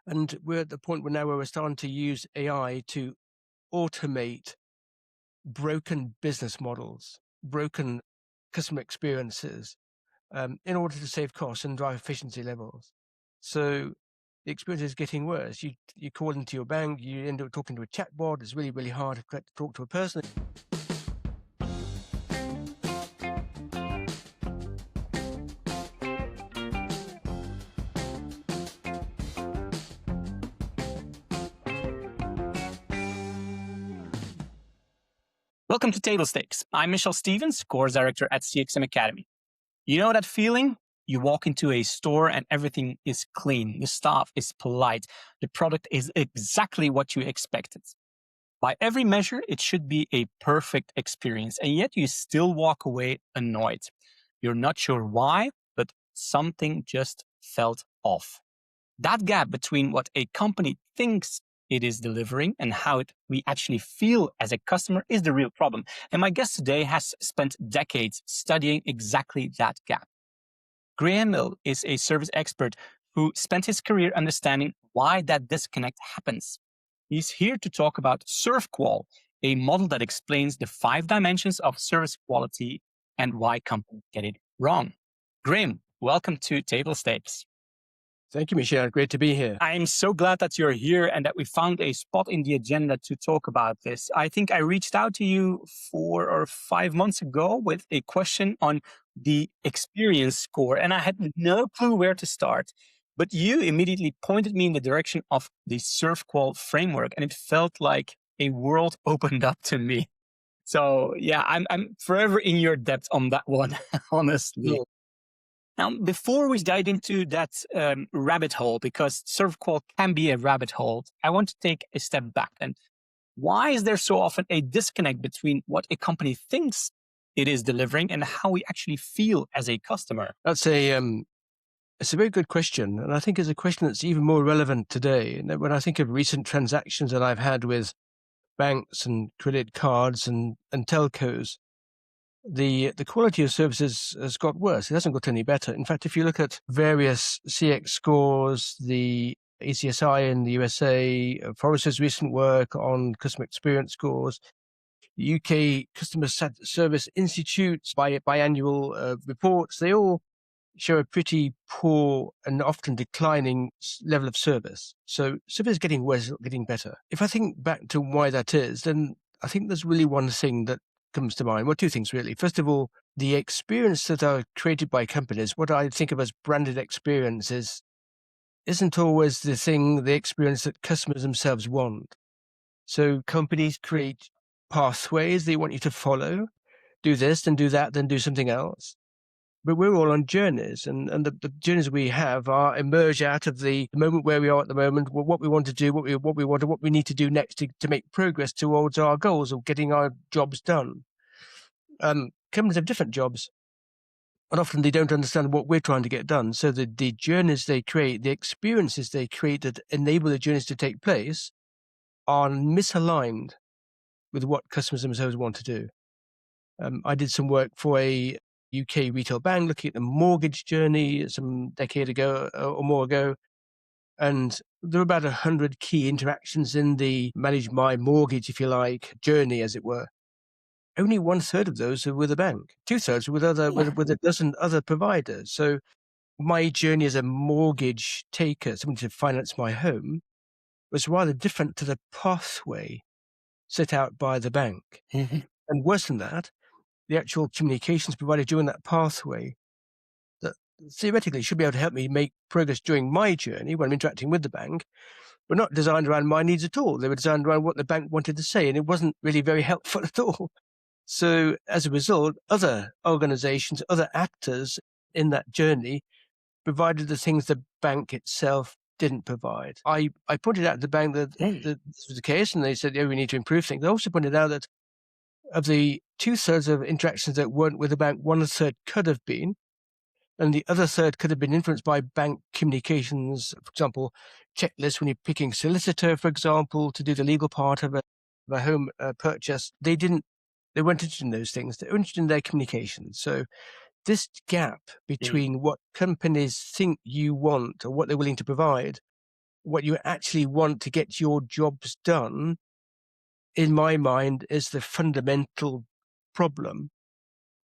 And we're at the point where now where we're starting to use AI to automate broken business models, broken customer experiences, in order to save costs and drive efficiency levels. So the experience is getting worse. You call into your bank, you end up talking to a chatbot. It's really, really hard to talk to a person. Welcome to Table Stakes. I'm Michel Stevens, Course Director at CXM Academy. You know that feeling? You walk into a store and everything is clean. The staff is polite. The product is exactly what you expected. By every measure, it should be a perfect experience, and yet you still walk away annoyed. You're not sure why, but something just felt off. That gap between what a company thinks it is delivering and how we actually feel as a customer is the real problem. And my guest today has spent decades studying exactly that gap. Graeme is a service expert who spent his career understanding why that disconnect happens. He's here to talk about SERVQUAL, a model that explains the 5 dimensions of service quality and why companies get it wrong. Graeme, welcome to Table Stakes. Thank you, Michel. Great to be here. I'm so glad that you're here and that we found a spot in the agenda to talk about this. I think I reached out to you 4 or 5 months ago with a question on the experience score, and I had no clue where to start. But you immediately pointed me in the direction of the SERVQUAL framework, and it felt like a world opened up to me. So yeah, I'm forever in your debt on that one, honestly. Yeah. Now, before we dive into that rabbit hole, because SERVQUAL can be a rabbit hole, I want to take a step back. And why is there so often a disconnect between what a company thinks it is delivering and how we actually feel as a customer? That's it's a very good question. And I think it's a question that's even more relevant today. And when I think of recent transactions that I've had with banks and credit cards and telcos, the quality of services has got worse. It hasn't got any better. In fact, if you look at various CX scores, the ACSI in the USA, Forrester's recent work on customer experience scores, UK Customer Service Institute's biannual reports, they all show a pretty poor and often declining level of service. So service is getting worse, not getting better. If I think back to why that is, then I think there's really one thing that comes to mind. Well, 2 things really. First of all, the experience that are created by companies, what I think of as branded experiences, isn't always the experience that customers themselves want. So companies create pathways they want you to follow, do this, then do that, then do something else. But we're all on journeys, and the journeys we have are emerge out of the moment where we are at the moment, what we want to do, what we want, and what we need to do next to make progress towards our goals of getting our jobs done. Companies have different jobs, and often they don't understand what we're trying to get done. So the journeys they create, the experiences they create that enable the journeys to take place are misaligned with what customers themselves want to do. I did some work for a UK retail bank looking at the mortgage journey some decade ago or more ago. And there were about 100 key interactions in the manage my mortgage, if you like, journey, as it were. Only 1/3 of those are with a bank. 2/3 with with a dozen other providers. So my journey as a mortgage taker, someone to finance my home, was rather different to the pathway set out by the bank. And worse than that, the actual communications provided during that pathway that theoretically should be able to help me make progress during my journey when I'm interacting with the bank, were not designed around my needs at all. They were designed around what the bank wanted to say, and it wasn't really very helpful at all. So as a result, other organizations, other actors in that journey provided the things the bank itself didn't provide. I pointed out to the bank that this was the case, and they said, we need to improve things. I also pointed out that of the 2/3 of interactions that weren't with the bank, 1/3 could have been, and the other third could have been influenced by bank communications. For example, checklists when you're picking solicitor, for example, to do the legal part of a home purchase. They weren't interested in those things. They were interested in their communications. So this gap between what companies think you want or what they're willing to provide what you actually want to get your jobs done, in my mind, is the fundamental problem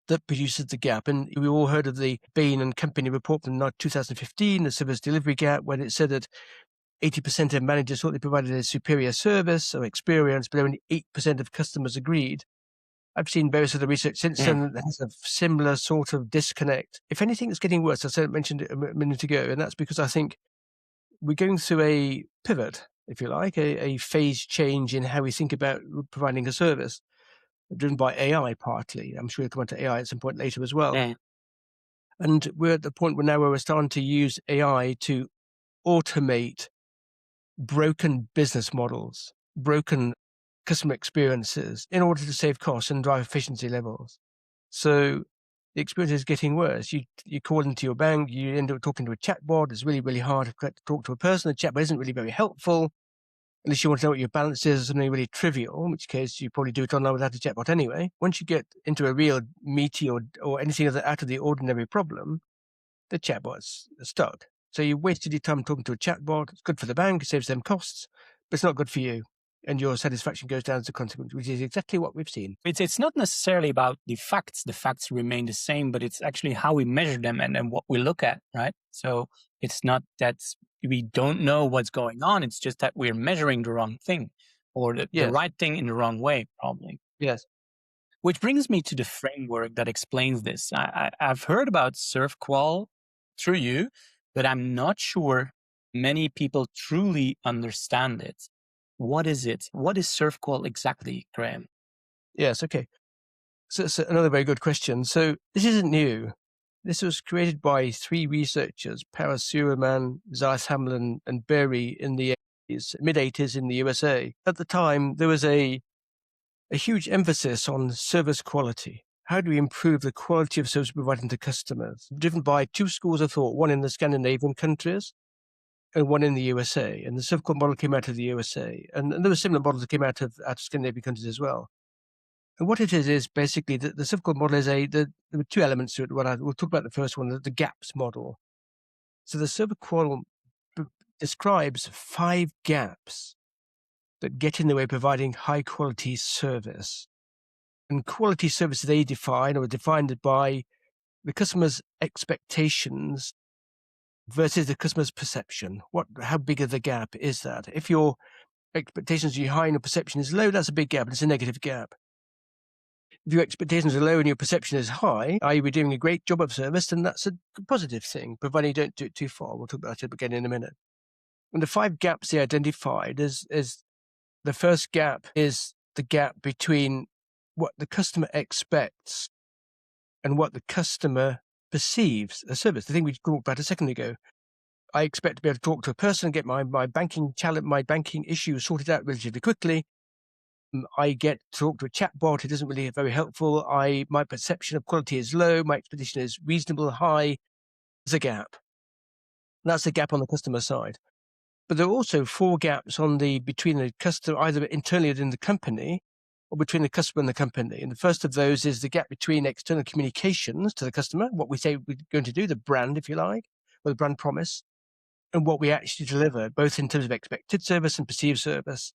that produces the gap. And we all heard of the Bain and Company report from 2015, the service delivery gap, when it said that 80% of managers thought they provided a superior service or experience, but only 8% of customers agreed. I've seen various other research since then that has a similar sort of disconnect. If anything, it's getting worse. I mentioned it a minute ago, and that's because I think we're going through a pivot, if you like, a phase change in how we think about providing a service, driven by AI partly. I'm sure we'll come on to AI at some point later as well. Yeah. And we're at the point where we're starting to use AI to automate broken business models, broken customer experiences in order to save costs and drive efficiency levels. So the experience is getting worse. You call into your bank, you end up talking to a chatbot. It's really, really hard to talk to a person. The chatbot isn't really very helpful unless you want to know what your balance is, something really trivial, in which case you probably do it online without a chatbot anyway. Once you get into a real meaty or anything out of the ordinary problem, the chatbot's stuck. So you wasted your time talking to a chatbot. It's good for the bank, it saves them costs, but it's not good for you. And your satisfaction goes down as a consequence, which is exactly what we've seen. It's not necessarily about the facts. The facts remain the same, but it's actually how we measure them and what we look at, right? So it's not that we don't know what's going on. It's just that we're measuring the wrong thing or the right thing in the wrong way, probably. Yes. Which brings me to the framework that explains this. I've heard about SERVQUAL through you, but I'm not sure many people truly understand it. What is it? What is SERVQUAL exactly, Graeme? Yes, okay. So it's another very good question. So this isn't new. This was created by three researchers, Parasureman, Zeiss Hamlin, and Berry in the mid-80s in the USA. At the time, there was a huge emphasis on service quality. How do we improve the quality of service provided to customers? Driven by two schools of thought, one in the Scandinavian countries and one in the USA. And the SERVQUAL model came out of the USA. And there were similar models that came out of Scandinavian countries as well. And what it is basically the SERVQUAL model is there were two elements to it. We'll talk about the first one, the gaps model. So the SERVQUAL describes 5 gaps that get in the way of providing high quality service. And quality service they define or defined by the customer's expectations versus the customer's perception. How big of the gap is that? If your expectations are high and your perception is low, that's a big gap. It's a negative gap. If your expectations are low and your perception is high, i.e. we're doing a great job of service, then that's a positive thing, providing you don't do it too far. We'll talk about it again in a minute. And the 5 gaps they identified is the first gap is the gap between what the customer expects and what the customer perceives a service. The thing we talked about a second ago. I expect to be able to talk to a person and get my banking challenge, my banking issue sorted out relatively quickly. I get to talk to a chatbot. It isn't really very helpful. My perception of quality is low. My expectation is reasonable, high. There's a gap. That's the gap on the customer side. But there are also 4 gaps between the customer, either internally within the company or between the customer and the company. And the first of those is the gap between external communications to the customer, what we say we're going to do, the brand, if you like, or the brand promise, and what we actually deliver, both in terms of expected service and perceived service.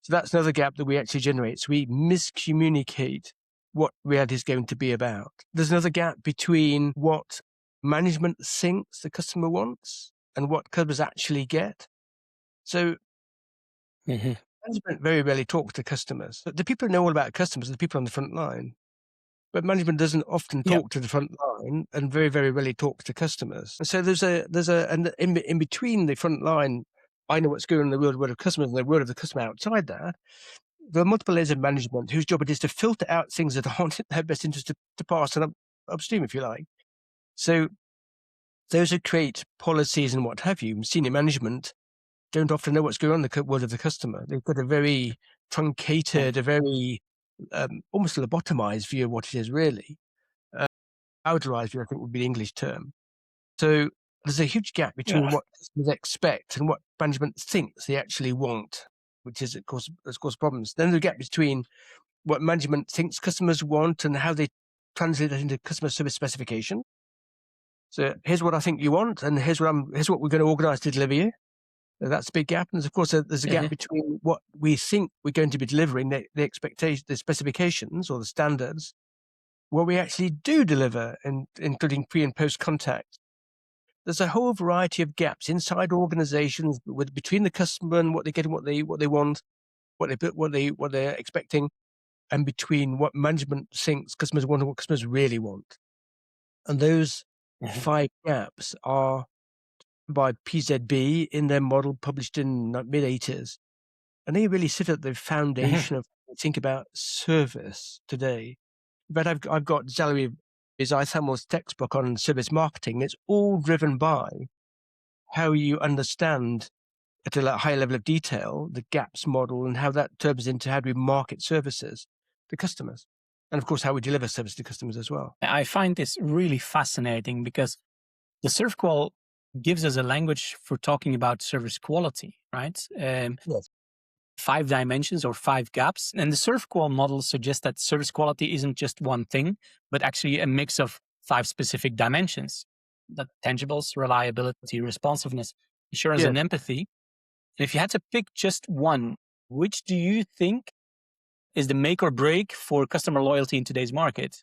So that's another gap that we actually generate. So we miscommunicate what reality is going to be about. There's another gap between what management thinks the customer wants and what customers actually get. So management very rarely talks to customers. But the people who know all about customers are the people on the front line. But management doesn't often talk to the front line and very, very rarely talks to customers. So and in between the front line, I know what's going on in the world of customers and the world of the customer outside that. There are multiple layers of management whose job it is to filter out things that aren't in their best interest to pass and upstream, if you like. So those who create policies and what have you, senior management, don't often know what's going on in the world of the customer. They've got a very truncated, a very almost lobotomized view of what it is really. Powderized view, I think would be the English term. So there's a huge gap between what customers expect and what management thinks they actually want, which is, of course, problems. Then the gap between what management thinks customers want and how they translate that into customer service specification. So here's what I think you want, and here's what we're going to organize to deliver you. That's a big gap. And of course, there's a gap between what we think we're going to be delivering, the expectation, the specifications or the standards, what we actually do deliver, and including pre and post contact. There's a whole variety of gaps inside organizations between the customer and what they're getting, what they want, what they're expecting, and between what management thinks customers want and what customers really want. And those 5 gaps are by PZB in their model published in the mid-80s. And they really sit at the foundation of how we think about service today. But I've got Valerie Isamel's textbook on service marketing. It's all driven by how you understand at a high level of detail the gaps model and how that turns into how do we market services to customers. And of course, how we deliver service to customers as well. I find this really fascinating because the SERVQUAL gives us a language for talking about service quality, right? Yes. 5 dimensions or 5 gaps. And the SERVQUAL model suggests that service quality isn't just one thing, but actually a mix of 5 specific dimensions: the tangibles, reliability, responsiveness, assurance, and empathy. And if you had to pick just one, which do you think is the make or break for customer loyalty in today's market?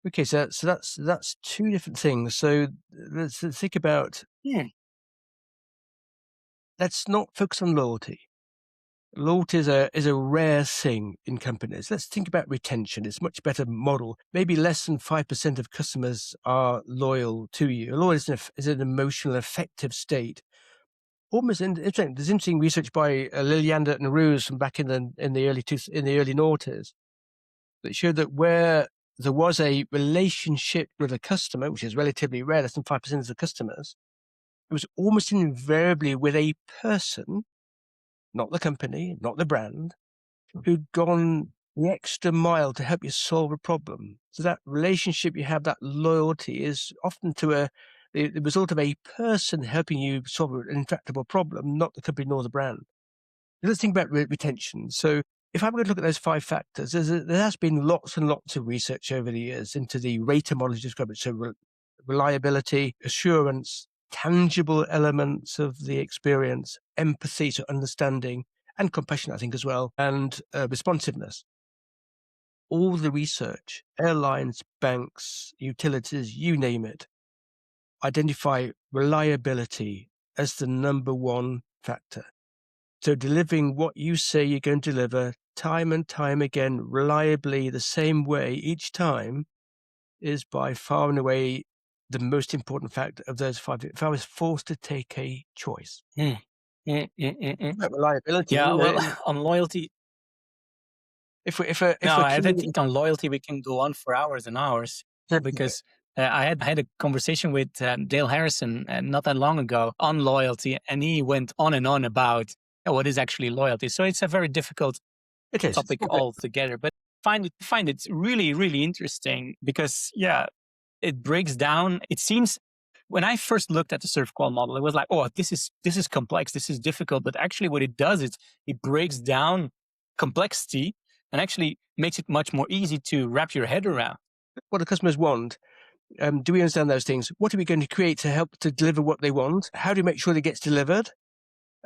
Okay, so that's 2 different things. So let's think about. Let's not focus on loyalty. Loyalty is a rare thing in companies. Let's think about retention. It's a much better model. Maybe less than 5% of customers are loyal to you. Loyalty is an emotional, affective state. Almost interesting. There's interesting research by Liliander and Ruse from back in the early noughties that showed that where there was a relationship with a customer, which is relatively rare, less than 5% of the customers, it was almost invariably with a person, not the company, not the brand, who'd gone the extra mile to help you solve a problem. So that relationship you have, that loyalty, is often the result of a person helping you solve an intractable problem, not the company nor the brand. Let's think about retention. So if I'm going to look at those 5 factors, there has been lots and lots of research over the years into the rater model you described. So reliability, assurance, tangible elements of the experience, empathy, so understanding, and compassion, I think, as well, and responsiveness. All the research, airlines, banks, utilities, you name it, identify reliability as the number 1 factor. So delivering what you say you're going to deliver time and time again, reliably, the same way each time, is by far and away the most important factor of those 5. If I was forced to take a choice. About reliability. Yeah, well, on loyalty. I think on loyalty we can go on for hours and hours because I had a conversation with Dale Harrison not that long ago on loyalty, and he went on and on about what is actually loyalty. So it's a very difficult topic altogether. But find it really, really interesting because it breaks down. It seems when I first looked at the SERVQUAL model, it was like, oh, this is complex, this is difficult. But actually, what it does is it breaks down complexity and actually makes it much more easy to wrap your head around. What the customers want. Do we understand those things? What are we going to create to help to deliver what they want? How do we make sure it gets delivered?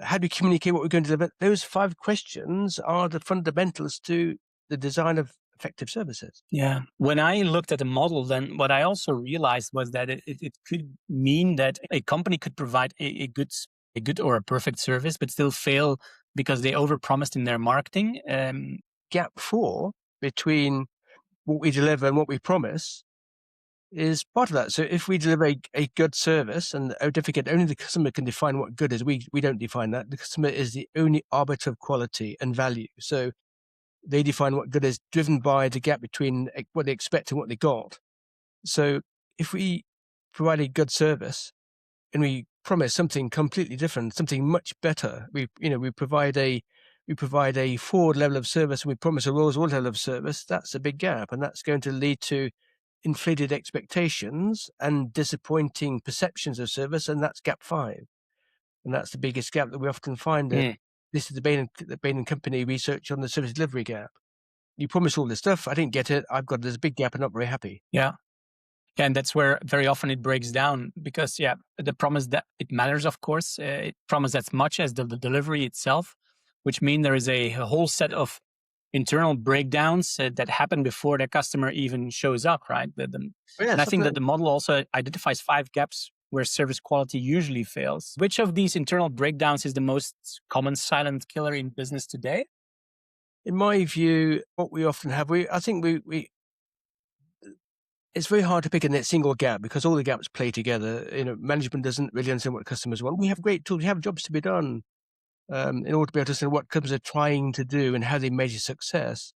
How do we communicate what we're going to deliver? Those 5 questions are the fundamentals to the design of effective services. Yeah. When I looked at the model, then what I also realized was that it could mean that a company could provide a good or a perfect service, but still fail because they overpromised in their marketing. Gap 4 between what we deliver and what we promise is part of that. So if we deliver a good service, and don't forget, only the customer can define what good is. We don't define that. The customer is the only arbiter of quality and value. So they define what good is, driven by the gap between what they expect and what they got. So if we provide a good service and we promise something completely different, something much better, we provide a forward level of service and we promise a Rolls-Royce level of service, that's a big gap, and that's going to lead to inflated expectations and disappointing perceptions of service, and that's gap 5. And that's the biggest gap that we often find. This is the Bain and Company research on the service delivery gap. You promise all this stuff, I didn't get it, I've got this big gap and not very happy. Yeah. Yeah, and that's where very often it breaks down because, yeah, the promise that it matters, of course, it promises as much as the delivery itself, which means there is a whole set of internal breakdowns that happen before the customer even shows up, right? And I Yes, think that absolutely. the model also identifies 5 gaps where service quality usually fails. Which of these internal breakdowns is the most common silent killer in business today? In my view, what we often have, I think we it's very hard to pick a single gap because all the gaps play together. Management doesn't really understand what customers want. We have great tools. We have jobs to be done in order to be able to understand what customers are trying to do and how they measure success.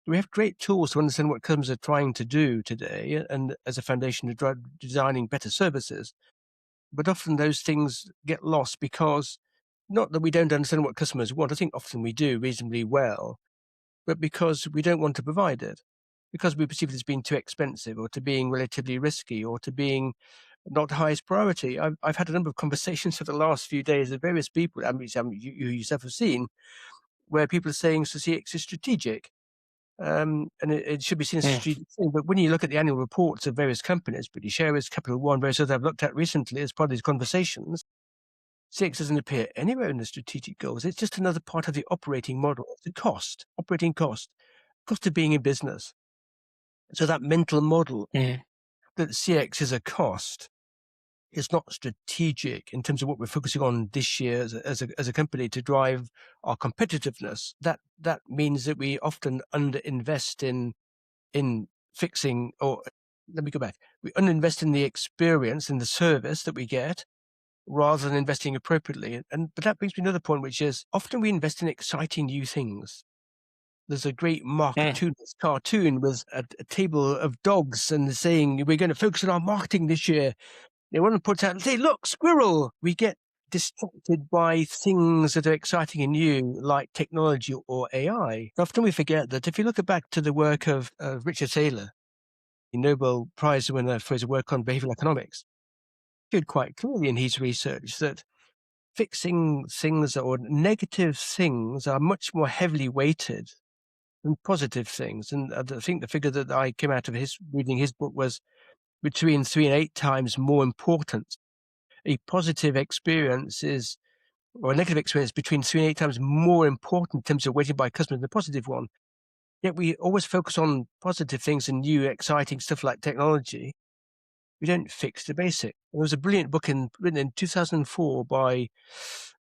We have great tools to understand what customers are trying to do today, and as a foundation to designing better services. But often those things get lost because not that we don't understand what customers want. I think often we do reasonably well, but because we don't want to provide it, because we perceive it as being too expensive or to being relatively risky or to being not the highest priority. I've had a number of conversations for the last few days with various people, you yourself have seen, where people are saying so CX is strategic. And it should be seen as a Mm. strategic thing. But when you look at the annual reports of various companies, British Airways, Capital One, various others I've looked at recently as part of these conversations, CX doesn't appear anywhere in the strategic goals. It's just another part of the operating model. It's the operating cost of being in business. So that mental model Mm. that CX is a cost is not strategic in terms of what we're focusing on this year as a company to drive our competitiveness. That means that we often underinvest in fixing, or let me go back. We underinvest in the experience and the service that we get rather than investing appropriately. But that brings me to another point, which is often we invest in exciting new things. There's a great Mark Mm. Tunis cartoon with a table of dogs and saying, we're going to focus on our marketing this year. They want to put out and say, look, squirrel. We get distracted by things that are exciting and new, like technology or AI. Often we forget that if you look back to the work of Richard Thaler, the Nobel Prize winner for his work on behavioral economics, showed quite clearly in his research that fixing things or negative things are much more heavily weighted than positive things. And I think the figure that I came out of reading his book was between 3 and 8 times more important. A positive experience or a negative experience between 3 and 8 times more important in terms of weighted by customers than a positive one. Yet we always focus on positive things and new, exciting stuff like technology. We don't fix the basic. There was a brilliant book written in 2004 by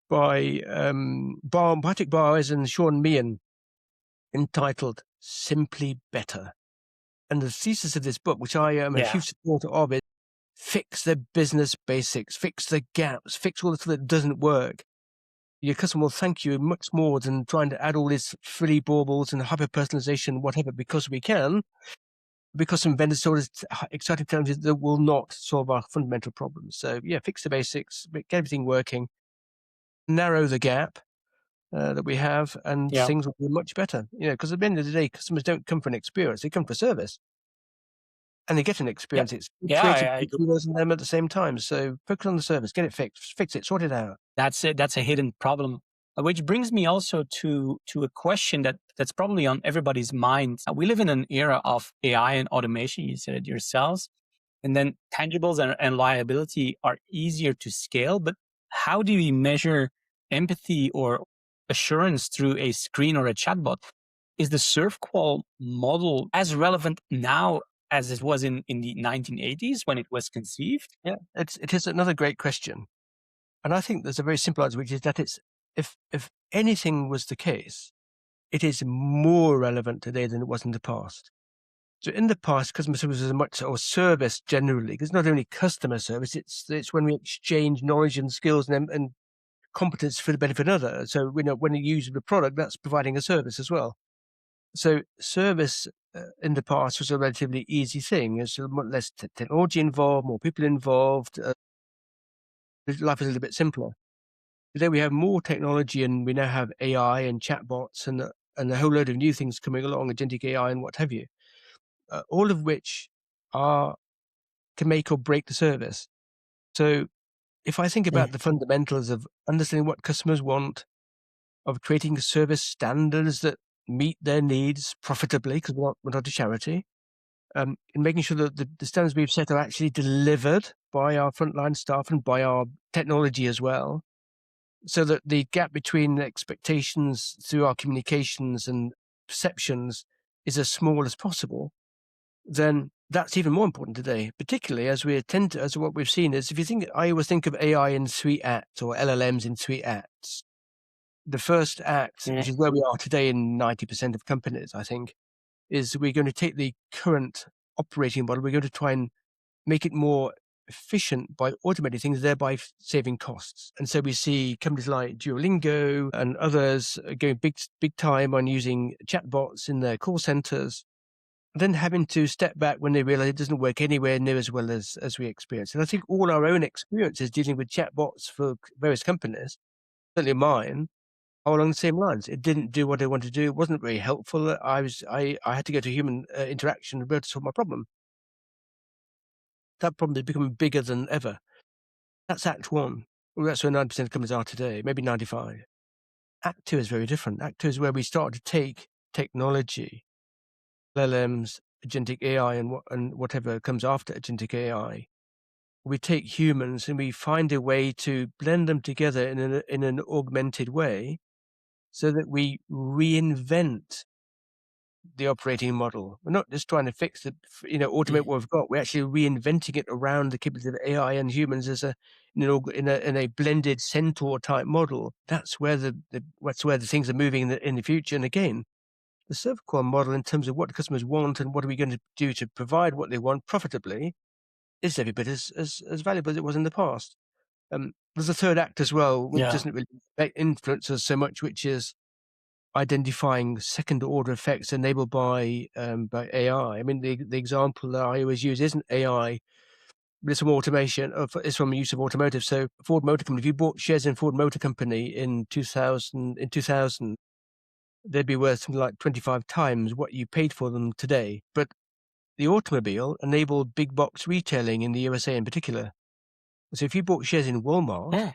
Patrick Barrs and Sean Meehan entitled "Simply Better." And the thesis of this book, which I am a Yeah. huge supporter of, is fix the business basics, fix the gaps, fix all the stuff that doesn't work. Your customer will thank you much more than trying to add all these frilly baubles and hyper-personalization, whatever, because we can. Because some vendors told us exciting challenges that will not solve our fundamental problems. So yeah, fix the basics, get everything working, narrow the gap that we have, and Yeah. things will be much better. Because at the end of the day, customers don't come for an experience; they come for service, and they get an Yep. experience. It's Yeah, created I agree. between us and them at the same time. So focus on the service, get it fixed, fix it, sort it out. That's it. That's a hidden problem. Which brings me also to a question that's probably on everybody's mind. We live in an era of AI and automation. You said it yourselves, and then tangibles and liability are easier to scale. But how do we measure empathy or assurance through a screen or a chatbot? Is the SERVQUAL model as relevant now as it was in the 1980s when it was conceived? Yeah, it is another great question. And I think there's a very simple answer, which is that if anything was the case, it is more relevant today than it was in the past. So in the past, customer service is or service generally, because not only customer service, it's when we exchange knowledge and skills and competence for the benefit of others. So when you use the product, that's providing a service as well. So service in the past was a relatively easy thing. There's a lot less technology involved, more people involved. Life is a little bit simpler. Today we have more technology, and we now have AI and chatbots and a whole load of new things coming along, agentic AI and what have you, all of which are to make or break the service. So if I think Mm. about the fundamentals of understanding what customers want, of creating service standards that meet their needs profitably, because we're not a charity, in making sure that the standards we've set are actually delivered by our frontline staff and by our technology as well, so that the gap between expectations through our communications and perceptions is as small as possible, then that's even more important today, particularly as as what we've seen is, if you think, I always think of AI in three acts or LLMs in three acts. The first act, Yeah. which is where we are today in 90% of companies, I think, is we're going to take the current operating model, we're going to try and make it more efficient by automating things, thereby saving costs. And so we see companies like Duolingo and others going big time on using chatbots in their call centers, then having to step back when they realize it doesn't work anywhere near as well as we experience. And I think all our own experiences dealing with chatbots for various companies, certainly mine, are along the same lines. It didn't do what I wanted to do. It wasn't very helpful. I had to go to human interaction to be able to solve my problem. That problem is becoming bigger than ever. That's Act 1. Well, that's where 90% of companies are today, maybe 95. Act 2 is very different. Act 2 is where we start to take technology, LLMs, agentic AI, and whatever comes after agentic AI. We take humans and we find a way to blend them together in an augmented way, so that we reinvent the operating model. We're not just trying to fix it, automate what we've got. We're actually reinventing it around the capability of AI and humans as in a blended Centaur type model. That's where that's where the things are moving in the future. And again, the SERVQUAL model, in terms of what the customers want and what are we going to do to provide what they want profitably, is every bit as valuable as it was in the past. There's a third act as well, which Yeah. doesn't really influence us so much, which is identifying second-order effects enabled by AI. I mean, the example that I always use isn't AI, but it's from automation. It's from use of automotive. So, Ford Motor Company. If you bought shares in Ford Motor Company in 2000, they'd be worth something like 25 times what you paid for them today. But the automobile enabled big box retailing in the USA in particular. So, if you bought shares in Walmart, Yeah.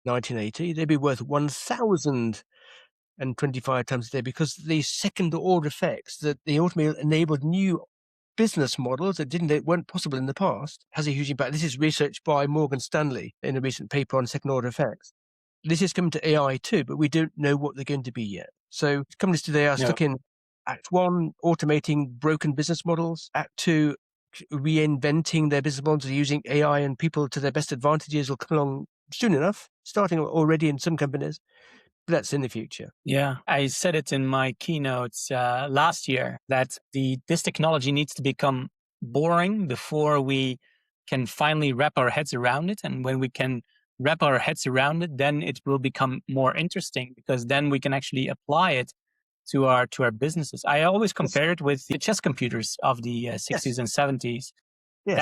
1980, they'd be worth 1,025 times a day, because the second order effects that the automobile enabled new business models that weren't possible in the past has a huge impact. This is research by Morgan Stanley in a recent paper on second order effects. This is coming to AI too, but we don't know what they're going to be yet. So companies today are Yeah. stuck in Act 1, automating broken business models. Act 2, reinventing their business models using AI and people to their best advantages will come along soon enough, starting already in some companies. But that's in the future. Yeah, I said it in my keynotes last year that this technology needs to become boring before we can finally wrap our heads around it. And when we can wrap our heads around it, then it will become more interesting, because then we can actually apply it to our businesses. I always compare it with the chess computers of the 60s and 70s. Yes.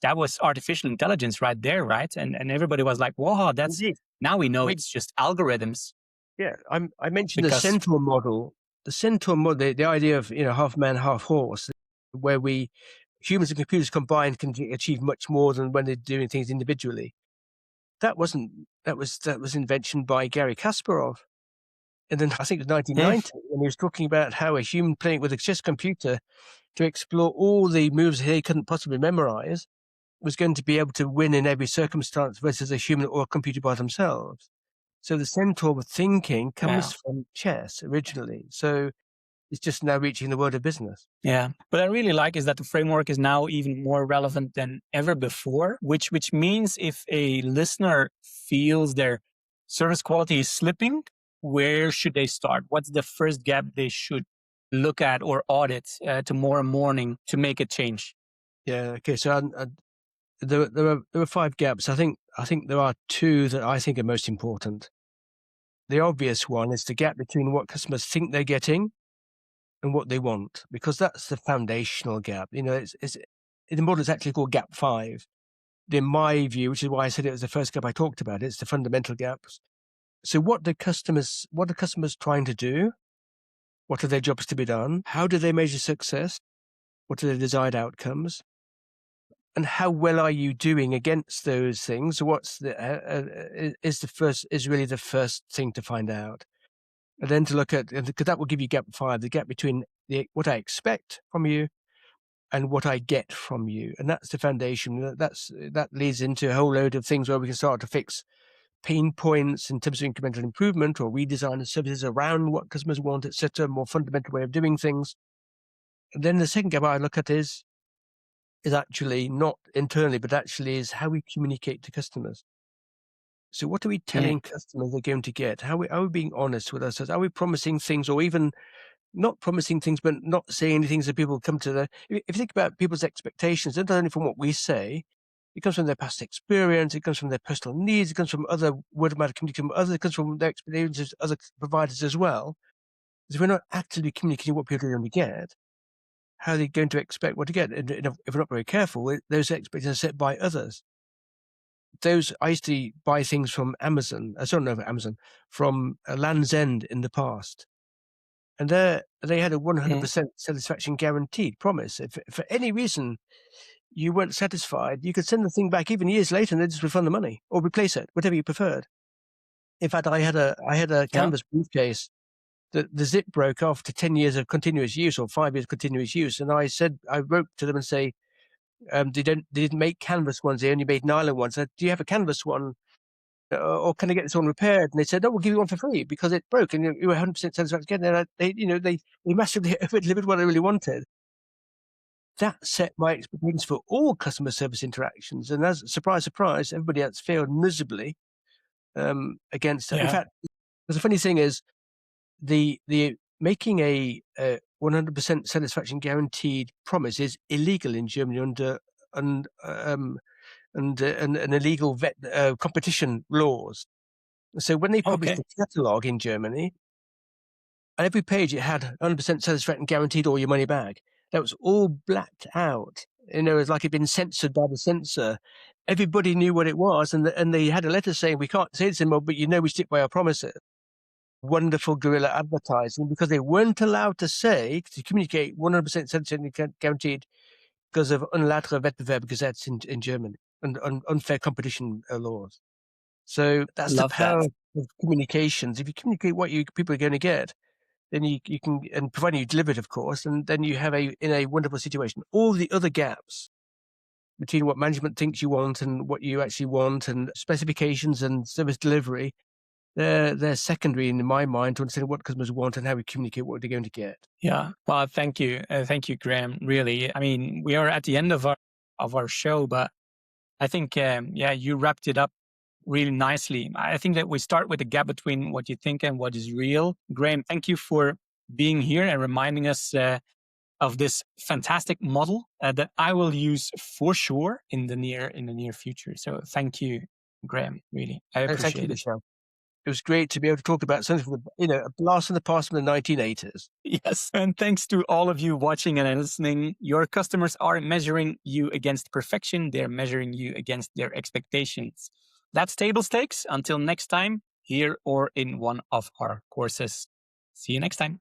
That was artificial intelligence right there, right? And everybody was like, "Wow, that's Indeed. now we know I mean, it's just algorithms." yeah, I mentioned the Because Centaur model. The Centaur model, the idea of half man, half horse, where humans and computers combined can achieve much more than when they're doing things individually. That was invention by Gary Kasparov. And then I think it was 1990 when he was talking about how a human playing with a chess computer to explore all the moves they couldn't possibly memorize was going to be able to win in every circumstance versus a human or a computer by themselves. So the Centaur thinking comes from chess originally. So it's just now reaching the world of business. Yeah. What I really like is that the framework is now even more relevant than ever before, which means if a listener feels their service quality is slipping, where should they start? What's the first gap they should look at or audit tomorrow morning to make a change? Yeah. Okay. So there are 5 gaps. I think there are 2 that I think are most important. The obvious one is the gap between what customers think they're getting and what they want, because that's the foundational gap. It's the model is actually called Gap 5. In my view, which is why I said it was the first gap I talked about, it's the fundamental gaps. So what are customers trying to do? What are their jobs to be done? How do they measure success? What are their desired outcomes? And how well are you doing against those things? What's is really the first thing to find out. And then to look at, because that will give you gap 5, the gap between what I expect from you and what I get from you. And that's the foundation. That leads into a whole load of things where we can start to fix pain points in terms of incremental improvement or redesign of services around what customers want, etc., more fundamental way of doing things. And then the second gap I look at is actually not internally, but actually is how we communicate to customers. So what are we telling customers they're going to get? Are we being honest with ourselves? Are we promising things, or even not promising things, but not saying anything so people come to the... If you think about people's expectations, not only from what we say, it comes from their past experience, it comes from their personal needs, it comes from other word of mouth communication from others, it comes from their experiences of other providers as well. If we're not actively communicating what people are going to get, how are they going to expect what to get? And if we're not very careful, those expectations are set by others. I used to buy things from Amazon, from Land's End in the past. And they had a 100% satisfaction guaranteed promise. If for any reason you weren't satisfied, you could send the thing back even years later and they'd just refund the money or replace it, whatever you preferred. In fact, I had a canvas briefcase that the zip broke after 10 years of continuous use or 5 years of continuous use. And I wrote to them and say, they didn't make canvas ones, they only made nylon ones. I said, do you have a canvas one? Or can I get this one repaired? And they said, no, we'll give you one for free because it broke and you were 100% satisfied. And they massively over-delivered what I really wanted. That set my expectations for all customer service interactions. And as surprise, surprise, everybody else failed miserably against it. In fact, the funny thing is, the making a 100% satisfaction guaranteed promise is illegal in Germany under and illegal competition laws. So when they published the catalogue in Germany, on every page it had 100% satisfaction guaranteed or your money back. That was all blacked out. It was like it'd been censored by the censor. Everybody knew what it was, and they had a letter saying, we can't say this anymore, but we stick by our promises. Wonderful guerrilla advertising, because they weren't allowed to communicate 100% satisfaction guaranteed because of unlautere Wettbewerbsgesetz in Germany and unfair competition laws. So that's the power of communications. If you communicate what people are going to get, then you can, and providing you deliver it, of course, and then you have in a wonderful situation. All the other gaps between what management thinks you want and what you actually want, and specifications and service delivery, they're secondary in my mind to understand what customers want and how we communicate what they're going to get. Yeah. Well, thank you, Graeme. Really, I mean, we are at the end of our show, but I think you wrapped it up really nicely. I think that we start with the gap between what you think and what is real. Graeme, thank you for being here and reminding us of this fantastic model that I will use for sure in the near future. So thank you, Graeme. Really, I appreciate it. Michel. It was great to be able to talk about something from a blast from the past from the 1980s. Yes, and thanks to all of you watching and listening. Your customers aren't measuring you against perfection; they're measuring you against their expectations. That's table stakes. Until next time, here or in one of our courses. See you next time.